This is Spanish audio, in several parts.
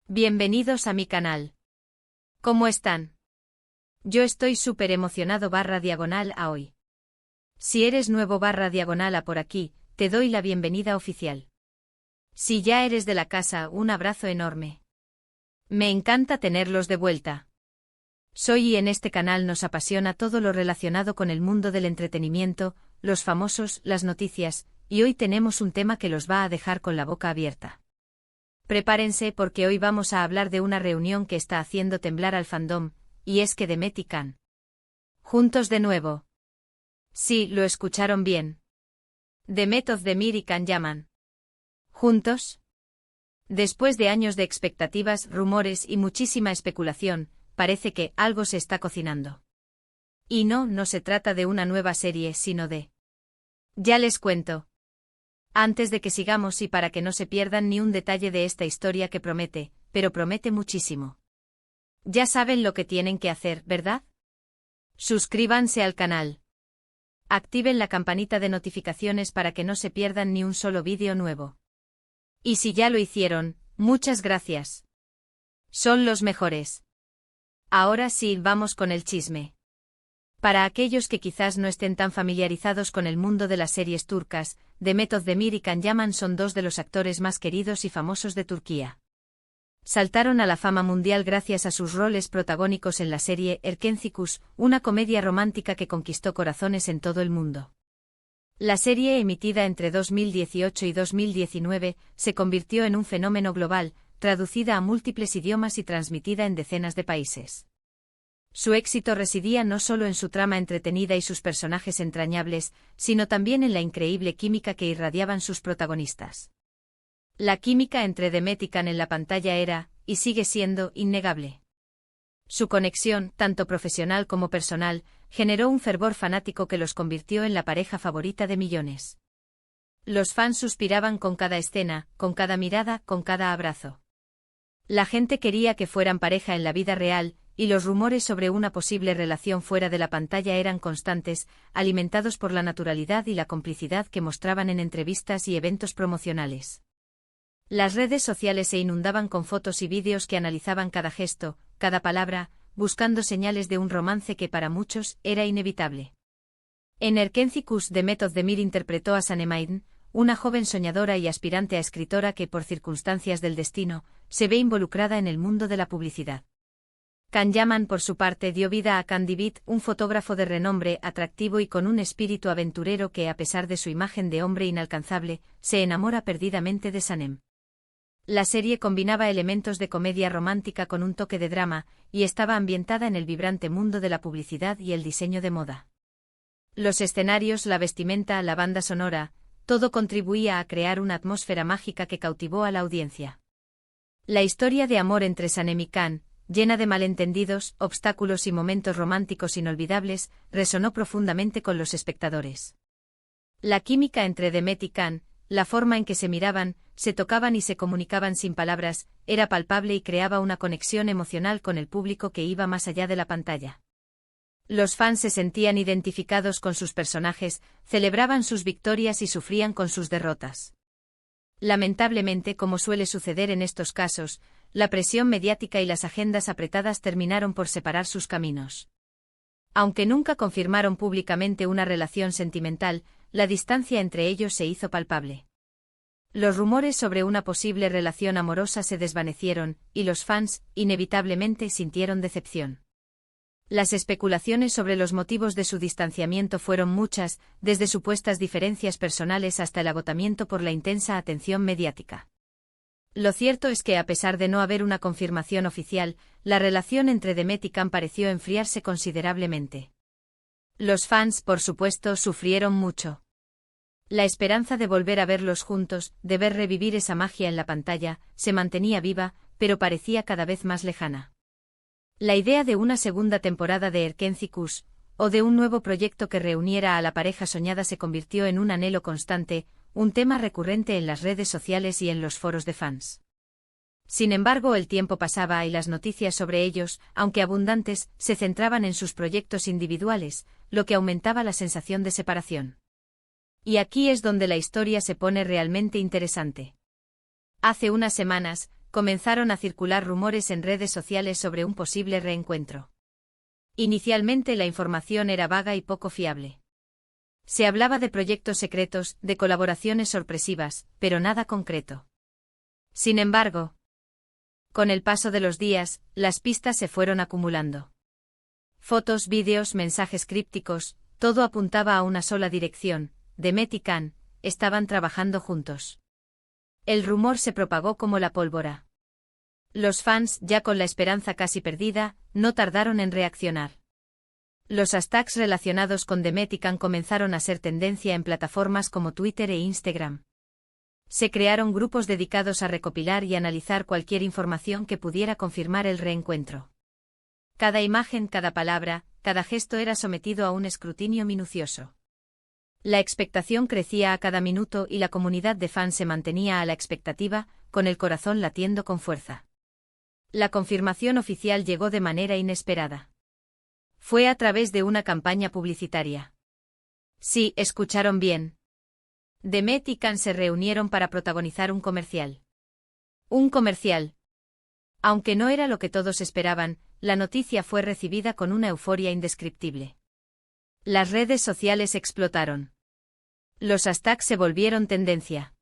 Bienvenidos a mi canal. ¿Cómo están? Yo estoy súper emocionado /diagonal a hoy. Si eres nuevo /diagonal a por aquí, te doy la bienvenida oficial. Si ya eres de la casa, un abrazo enorme. Me encanta tenerlos de vuelta. Soy y en este canal nos apasiona todo lo relacionado con el mundo del entretenimiento, los famosos, las noticias, y hoy tenemos un tema que los va a dejar con la boca abierta. Prepárense porque hoy vamos a hablar de una reunión que está haciendo temblar al fandom, y es que Demet y Can. Juntos de nuevo. Sí, lo escucharon bien. Demet Özdemir y Can Yaman. ¿Juntos? Después de años de expectativas, rumores y muchísima especulación, parece que algo se está cocinando. Y no se trata de una nueva serie, sino de... Ya les cuento. Antes de que sigamos y para que no se pierdan ni un detalle de esta historia que promete, pero promete muchísimo. Ya saben lo que tienen que hacer, ¿verdad? Suscríbanse al canal. Activen la campanita de notificaciones para que no se pierdan ni un solo vídeo nuevo. Y si ya lo hicieron, muchas gracias. Son los mejores. Ahora sí, vamos con el chisme. Para aquellos que quizás no estén tan familiarizados con el mundo de las series turcas, Demet Özdemir y Can Yaman son dos de los actores más queridos y famosos de Turquía. Saltaron a la fama mundial gracias a sus roles protagónicos en la serie Erkenci, una comedia romántica que conquistó corazones en todo el mundo. La serie, emitida entre 2018 y 2019, se convirtió en un fenómeno global, traducida a múltiples idiomas y transmitida en decenas de países. Su éxito residía no solo en su trama entretenida y sus personajes entrañables, sino también en la increíble química que irradiaban sus protagonistas. La química entre Demet y Can en la pantalla era, y sigue siendo, innegable. Su conexión, tanto profesional como personal, generó un fervor fanático que los convirtió en la pareja favorita de millones. Los fans suspiraban con cada escena, con cada mirada, con cada abrazo. La gente quería que fueran pareja en la vida real, y los rumores sobre una posible relación fuera de la pantalla eran constantes, alimentados por la naturalidad y la complicidad que mostraban en entrevistas y eventos promocionales. Las redes sociales se inundaban con fotos y vídeos que analizaban cada gesto, cada palabra, buscando señales de un romance que para muchos era inevitable. En Erkenci, Demet Özdemir interpretó a Sanem Aydin, una joven soñadora y aspirante a escritora que por circunstancias del destino, se ve involucrada en el mundo de la publicidad. Can Yaman, por su parte, dio vida a Can Divit, un fotógrafo de renombre, atractivo y con un espíritu aventurero que, a pesar de su imagen de hombre inalcanzable, se enamora perdidamente de Sanem. La serie combinaba elementos de comedia romántica con un toque de drama, y estaba ambientada en el vibrante mundo de la publicidad y el diseño de moda. Los escenarios, la vestimenta, la banda sonora, todo contribuía a crear una atmósfera mágica que cautivó a la audiencia. La historia de amor entre Sanem y Can, llena de malentendidos, obstáculos y momentos románticos inolvidables, resonó profundamente con los espectadores. La química entre Demet y Can, la forma en que se miraban, se tocaban y se comunicaban sin palabras, era palpable y creaba una conexión emocional con el público que iba más allá de la pantalla. Los fans se sentían identificados con sus personajes, celebraban sus victorias y sufrían con sus derrotas. Lamentablemente, como suele suceder en estos casos, la presión mediática y las agendas apretadas terminaron por separar sus caminos. Aunque nunca confirmaron públicamente una relación sentimental, la distancia entre ellos se hizo palpable. Los rumores sobre una posible relación amorosa se desvanecieron, y los fans, inevitablemente, sintieron decepción. Las especulaciones sobre los motivos de su distanciamiento fueron muchas, desde supuestas diferencias personales hasta el agotamiento por la intensa atención mediática. Lo cierto es que a pesar de no haber una confirmación oficial, la relación entre Demet y Can pareció enfriarse considerablemente. Los fans, por supuesto, sufrieron mucho. La esperanza de volver a verlos juntos, de ver revivir esa magia en la pantalla, se mantenía viva, pero parecía cada vez más lejana. La idea de una segunda temporada de Erkenci, o de un nuevo proyecto que reuniera a la pareja soñada se convirtió en un anhelo constante, un tema recurrente en las redes sociales y en los foros de fans. Sin embargo, el tiempo pasaba y las noticias sobre ellos, aunque abundantes, se centraban en sus proyectos individuales, lo que aumentaba la sensación de separación. Y aquí es donde la historia se pone realmente interesante. Hace unas semanas, comenzaron a circular rumores en redes sociales sobre un posible reencuentro. Inicialmente la información era vaga y poco fiable. Se hablaba de proyectos secretos, de colaboraciones sorpresivas, pero nada concreto. Sin embargo, con el paso de los días, las pistas se fueron acumulando. Fotos, vídeos, mensajes crípticos, todo apuntaba a una sola dirección: Demet y Can estaban trabajando juntos. El rumor se propagó como la pólvora. Los fans, ya con la esperanza casi perdida, no tardaron en reaccionar. Los hashtags relacionados con Demet y Can comenzaron a ser tendencia en plataformas como Twitter e Instagram. Se crearon grupos dedicados a recopilar y analizar cualquier información que pudiera confirmar el reencuentro. Cada imagen, cada palabra, cada gesto era sometido a un escrutinio minucioso. La expectación crecía a cada minuto y la comunidad de fans se mantenía a la expectativa, con el corazón latiendo con fuerza. La confirmación oficial llegó de manera inesperada. Fue a través de una campaña publicitaria. Sí, escucharon bien. Demet y Can se reunieron para protagonizar un comercial. Un comercial. Aunque no era lo que todos esperaban, la noticia fue recibida con una euforia indescriptible. Las redes sociales explotaron. Los hashtags se volvieron tendencia.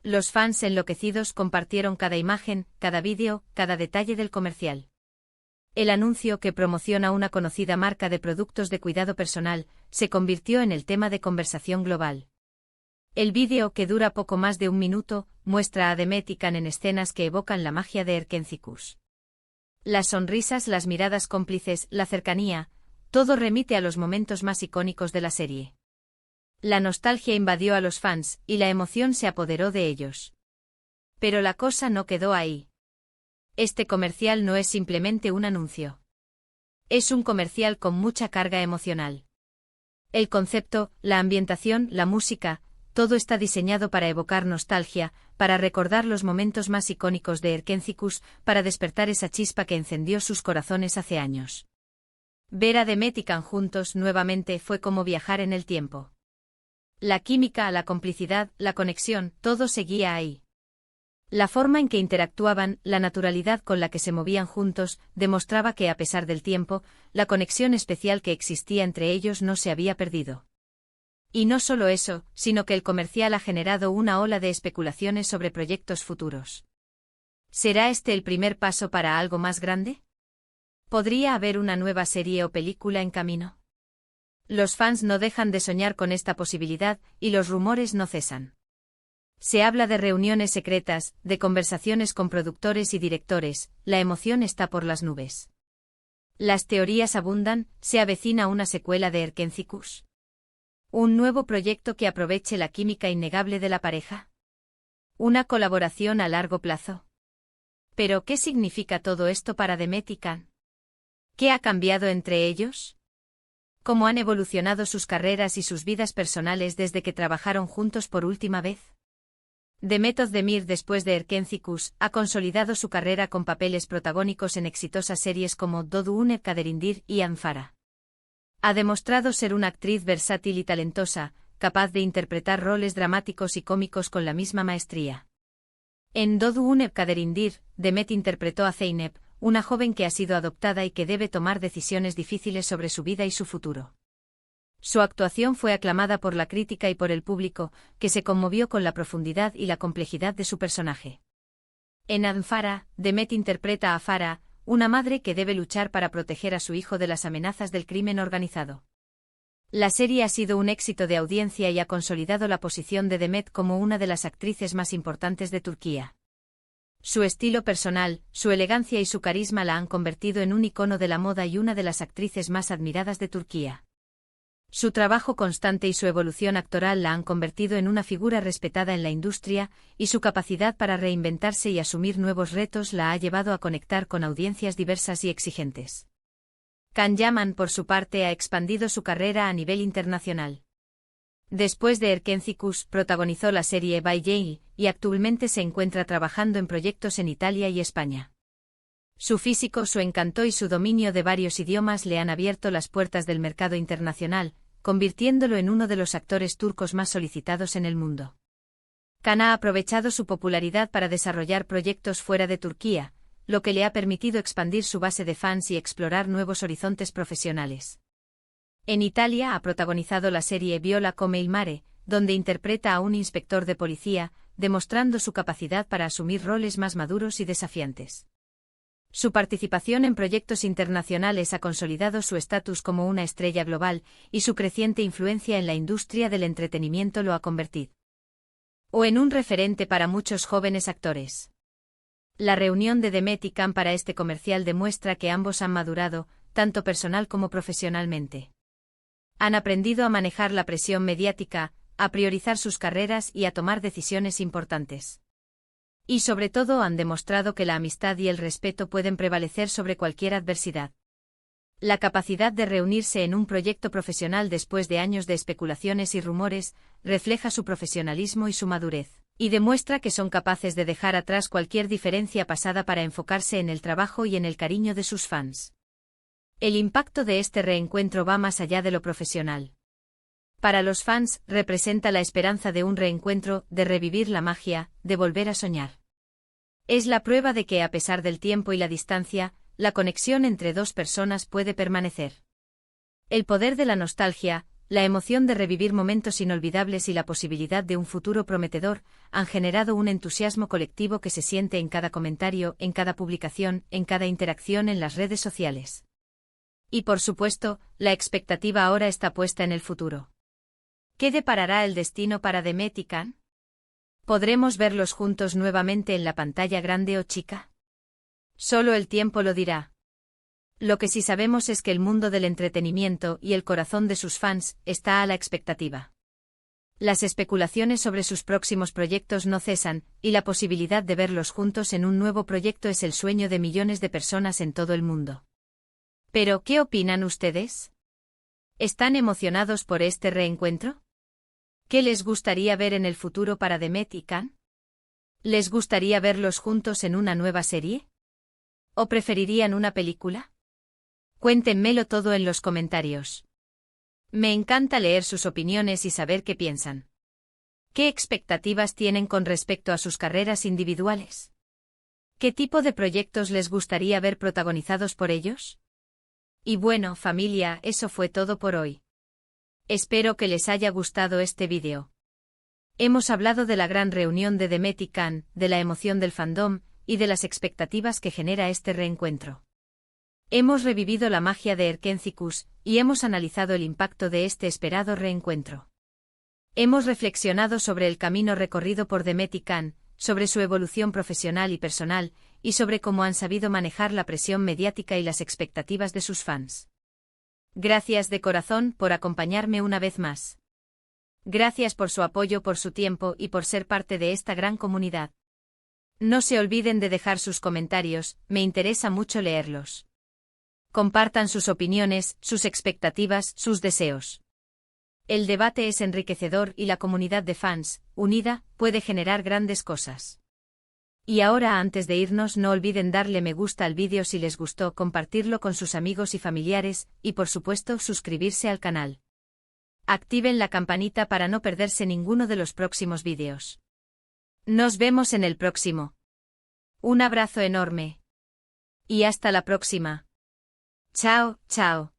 Los fans enloquecidos compartieron cada imagen, cada vídeo, cada detalle del comercial. El anuncio, que promociona una conocida marca de productos de cuidado personal, se convirtió en el tema de conversación global. El vídeo, que dura poco más de un minuto, muestra a Demet y Can en escenas que evocan la magia de Erkencikus. Las sonrisas, las miradas cómplices, la cercanía, todo remite a los momentos más icónicos de la serie. La nostalgia invadió a los fans, y la emoción se apoderó de ellos. Pero la cosa no quedó ahí. Este comercial no es simplemente un anuncio. Es un comercial con mucha carga emocional. El concepto, la ambientación, la música, todo está diseñado para evocar nostalgia, para recordar los momentos más icónicos de Erkencikus, para despertar esa chispa que encendió sus corazones hace años. Ver a Demet y Can juntos nuevamente fue como viajar en el tiempo. La química, la complicidad, la conexión, todo seguía ahí. La forma en que interactuaban, la naturalidad con la que se movían juntos, demostraba que, a pesar del tiempo, la conexión especial que existía entre ellos no se había perdido. Y no solo eso, sino que el comercial ha generado una ola de especulaciones sobre proyectos futuros. ¿Será este el primer paso para algo más grande? ¿Podría haber una nueva serie o película en camino? Los fans no dejan de soñar con esta posibilidad, y los rumores no cesan. Se habla de reuniones secretas, de conversaciones con productores y directores, la emoción está por las nubes. Las teorías abundan, ¿se avecina una secuela de Erkencikus? ¿Un nuevo proyecto que aproveche la química innegable de la pareja? ¿Una colaboración a largo plazo? ¿Pero qué significa todo esto para Demet y Can? ¿Qué ha cambiado entre ellos? ¿Cómo han evolucionado sus carreras y sus vidas personales desde que trabajaron juntos por última vez? Demet Özdemir, después de Erkencikus, ha consolidado su carrera con papeles protagónicos en exitosas series como Doğduğun Kaderindir y Anfara. Ha demostrado ser una actriz versátil y talentosa, capaz de interpretar roles dramáticos y cómicos con la misma maestría. En Doğduğun Kaderindir, Demet interpretó a Zeynep, una joven que ha sido adoptada y que debe tomar decisiones difíciles sobre su vida y su futuro. Su actuación fue aclamada por la crítica y por el público, que se conmovió con la profundidad y la complejidad de su personaje. En Anfara, Demet interpreta a Farah, una madre que debe luchar para proteger a su hijo de las amenazas del crimen organizado. La serie ha sido un éxito de audiencia y ha consolidado la posición de Demet como una de las actrices más importantes de Turquía. Su estilo personal, su elegancia y su carisma la han convertido en un icono de la moda y una de las actrices más admiradas de Turquía. Su trabajo constante y su evolución actoral la han convertido en una figura respetada en la industria, y su capacidad para reinventarse y asumir nuevos retos la ha llevado a conectar con audiencias diversas y exigentes. Can Yaman, por su parte, ha expandido su carrera a nivel internacional. Después de Erkencikus, protagonizó la serie By Jane, y actualmente se encuentra trabajando en proyectos en Italia y España. Su físico, su encanto y su dominio de varios idiomas le han abierto las puertas del mercado internacional, convirtiéndolo en uno de los actores turcos más solicitados en el mundo. Khan ha aprovechado su popularidad para desarrollar proyectos fuera de Turquía, lo que le ha permitido expandir su base de fans y explorar nuevos horizontes profesionales. En Italia ha protagonizado la serie Viola come il mare, donde interpreta a un inspector de policía, demostrando su capacidad para asumir roles más maduros y desafiantes. Su participación en proyectos internacionales ha consolidado su estatus como una estrella global, y su creciente influencia en la industria del entretenimiento lo ha convertido en un referente para muchos jóvenes actores. La reunión de Demet y Khan para este comercial demuestra que ambos han madurado, tanto personal como profesionalmente. Han aprendido a manejar la presión mediática, a priorizar sus carreras y a tomar decisiones importantes. Y sobre todo han demostrado que la amistad y el respeto pueden prevalecer sobre cualquier adversidad. La capacidad de reunirse en un proyecto profesional después de años de especulaciones y rumores refleja su profesionalismo y su madurez, y demuestra que son capaces de dejar atrás cualquier diferencia pasada para enfocarse en el trabajo y en el cariño de sus fans. El impacto de este reencuentro va más allá de lo profesional. Para los fans, representa la esperanza de un reencuentro, de revivir la magia, de volver a soñar. Es la prueba de que, a pesar del tiempo y la distancia, la conexión entre dos personas puede permanecer. El poder de la nostalgia, la emoción de revivir momentos inolvidables y la posibilidad de un futuro prometedor han generado un entusiasmo colectivo que se siente en cada comentario, en cada publicación, en cada interacción en las redes sociales. Y por supuesto, la expectativa ahora está puesta en el futuro. ¿Qué deparará el destino para Demet y Khan? ¿Podremos verlos juntos nuevamente en la pantalla grande o chica? Solo el tiempo lo dirá. Lo que sí sabemos es que el mundo del entretenimiento y el corazón de sus fans está a la expectativa. Las especulaciones sobre sus próximos proyectos no cesan, y la posibilidad de verlos juntos en un nuevo proyecto es el sueño de millones de personas en todo el mundo. Pero, ¿qué opinan ustedes? ¿Están emocionados por este reencuentro? ¿Qué les gustaría ver en el futuro para Demet y Khan? ¿Les gustaría verlos juntos en una nueva serie? ¿O preferirían una película? Cuéntenmelo todo en los comentarios. Me encanta leer sus opiniones y saber qué piensan. ¿Qué expectativas tienen con respecto a sus carreras individuales? ¿Qué tipo de proyectos les gustaría ver protagonizados por ellos? Y bueno, familia, eso fue todo por hoy. Espero que les haya gustado este vídeo. Hemos hablado de la gran reunión de Demet y Khan, de la emoción del fandom, y de las expectativas que genera este reencuentro. Hemos revivido la magia de Erkencikus, y hemos analizado el impacto de este esperado reencuentro. Hemos reflexionado sobre el camino recorrido por Demet y Khan, sobre su evolución profesional y personal, y sobre cómo han sabido manejar la presión mediática y las expectativas de sus fans. Gracias de corazón por acompañarme una vez más. Gracias por su apoyo, por su tiempo y por ser parte de esta gran comunidad. No se olviden de dejar sus comentarios, me interesa mucho leerlos. Compartan sus opiniones, sus expectativas, sus deseos. El debate es enriquecedor y la comunidad de fans, unida, puede generar grandes cosas. Y ahora, antes de irnos, no olviden darle me gusta al vídeo si les gustó, compartirlo con sus amigos y familiares, y por supuesto suscribirse al canal. Activen la campanita para no perderse ninguno de los próximos vídeos. Nos vemos en el próximo. Un abrazo enorme. Y hasta la próxima. Chao, chao.